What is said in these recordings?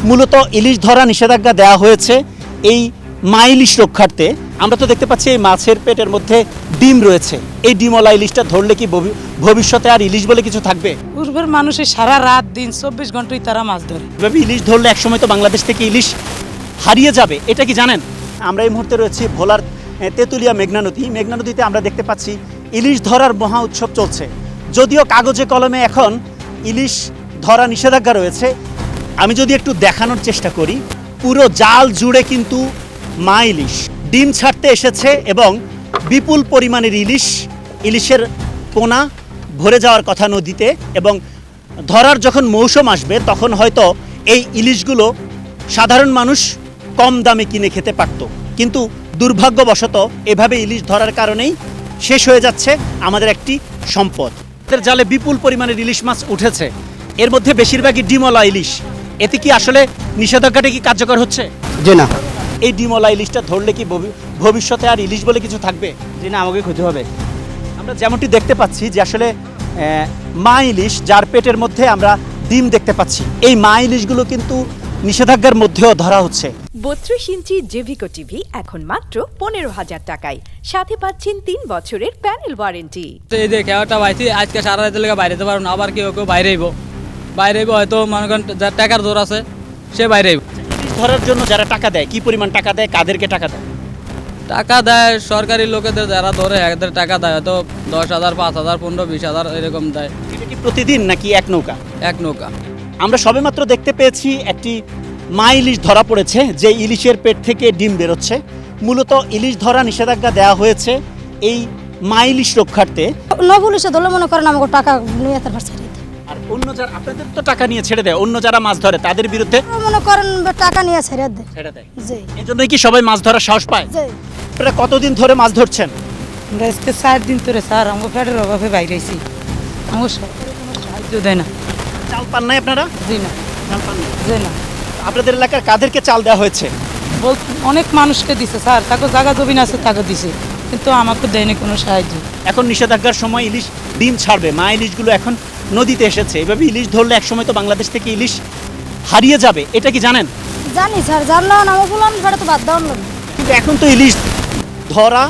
মূলত ইলিশ ধরা নিষেধাজ্ঞা দেওয়া হয়েছে এই মা ইলিশ রক্ষার্থে। আমরা তো দেখতে পাচ্ছি এই মাছের পেটের মধ্যে ডিম রয়েছে। এই ডিমওয়ালা ইলিশটা ধরলে কি ভবিষ্যতে আর ইলিশ বলে কিছু থাকবে? পূর্বের মানুষের সারা রাত দিন 24 ঘন্টায় তারা মাছ ধরে। এভাবে ইলিশ ধরলে একসময় তো বাংলাদেশ থেকে ইলিশ হারিয়ে যাবে, এটা কি জানেন? আমরা এই মুহূর্তে রয়েছি ভোলার তেঁতুলিয়া মেঘনা নদী। মেঘনা নদীতে আমরা দেখতে পাচ্ছি ইলিশ ধরার মহা উৎসব চলছে। যদিও কাগজে কলমে এখন ইলিশ ধরা নিষেধাজ্ঞা রয়েছে। আমি যদি একটু দেখানোর চেষ্টা করি, পুরো জাল জুড়ে কিন্তু মা ইলিশ ডিম ছাড়তে এসেছে এবং বিপুল পরিমাণের ইলিশের পোনা ভরে যাওয়ার কথা নদীতে, এবং ধরার যখন মৌসুম আসবে তখন হয়তো এই ইলিশগুলো সাধারণ মানুষ কম দামে কিনে খেতে পারত। কিন্তু দুর্ভাগ্যবশত এভাবে ইলিশ ধরার কারণেই শেষ হয়ে যাচ্ছে আমাদের একটি সম্পদ। আমাদের জালে বিপুল পরিমাণের ইলিশ মাছ উঠেছে, এর মধ্যে বেশিরভাগই ডিমওয়ালা ইলিশ। এতে কি আসলে নিষেধাজ্ঞাটা কি কার্যকর হচ্ছে? জি না। এই ডিমওয়ালা ইলিশটা ধরলে কি ভবিষ্যতে আর ইলিশ বলে কিছু থাকবে? জি না, আমাকে ক্ষতি হবে। আমরা যেমনটি দেখতে পাচ্ছি যে আসলে মা ইলিশ, যার পেটের মধ্যে আমরা ডিম দেখতে পাচ্ছি, এই মা ইলিশগুলো কিন্তু নিষেধাজ্ঞার মধ্যেও ধরা হচ্ছে। 32 ইঞ্চি জেভিকো টিভি এখন মাত্র 15,000 টাকায়, সাথে পাচ্ছেন 3 বছরের প্যানেল ওয়ারেন্টি। এই যে খেয়াটা পাইছি, আজকে সারা রাতের লেগে বাইরে যেতে পারবো না, আবার কেউ বাইরে আইব হয়তো মনে করেন যার টাকার জোর আছে সে বাইরে আইব। ইলিশ ধরার জন্য যারা টাকা দেয়, কি পরিমাণ টাকা দেয়, কাদেরকে টাকা দেয়? টাকা দেয় সরকারি লোকেদের, যারা ধরে এদের টাকা দেয় হয়তো 10,000, 5,000, 15,000, 20,000 এরকম দেয়। এটা কি প্রতিদিন নাকি এক নৌকা? এক নৌকা। আমরা সবেমাত্র দেখতে পেয়েছি একটি মা ইলিশ ধরা পড়েছে, যে ইলিশের পেট থেকে ডিম বেরোচ্ছে। মূলত ইলিশ ধরা নিষেধাজ্ঞা দেওয়া হয়েছে এই মা ইলিশ রক্ষার্থে। নবুলিশে ধরলে মনে করেন আমাকে টাকা নিয়ে তারপর ছেড়ে দেয়। আর অন্য যারা, আপনাদের তো টাকা নিয়ে ছেড়ে দেয়, অন্য যারা মাছ ধরে তাদের বিরুদ্ধে মনে করেন টাকা নিয়ে ছেড়ে দেয়। ছেড়ে দেয়। জি এই জন্যই কি সবাই মাছ ধরার সাহস পায়? জি। আপনারা কতদিন ধরে মাছ ধরছেন? আমরা আজকে 4 দিন ধরে স্যার আমাকে পেটের অভাবে বাইরে আইছি। আমার সরকারের কোনো সাহায্য দেয় না। চাল পান নাই আপনারা? জি না, চাল পান নাই। জি না। আপনাদের এলাকার কাদেরকে চাল দেওয়া হয়েছে? অনেক মানুষকে দিছে স্যার, তাকে জায়গা জমিন আছে তাকে দিছে, কিন্তু আমাকে দেয়নি কোনো সাহায্য। এখন নিষেধাজ্ঞার সময় ইলিশ ডিম ছাড়বে, মা ইলিশগুলো এখন নদীতে এসেছে। এভাবে ইলিশ ধরলে একসময় তো বাংলাদেশ থেকে ইলিশ হারিয়ে যাবে, এটা কি জানেন? জানি স্যার, জানলাম না, আমি বললাম সেটা তো বাদ দেওয়ার লোক। কিন্তু এখন তো ইলিশ ধরা,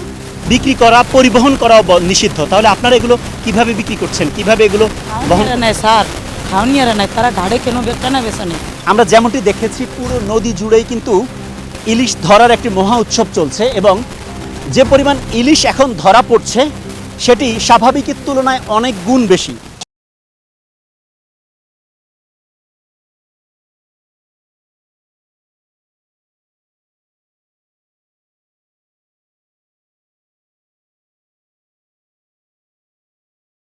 বিক্রি করা, পরিবহন করাও নিষিদ্ধ। তাহলে আপনারা এগুলো কিভাবে বিক্রি করছেন, কিভাবে এগুলো বহন? খাওয়ানিয়ারা নেয় স্যার, খাওয়ানিয়ারা নেয়, তারা ঘাড়ে কেন বেচা না বেচা নেই। আমরা যেমনটি দেখেছি পুরো নদী জুড়েই কিন্তু ইলিশ ধরার একটি মহা উৎসব চলছে, এবং যে পরিমাণ ইলিশ এখন ধরা পড়ছে সেটি স্বাভাবিকের তুলনায় অনেক গুণ বেশি।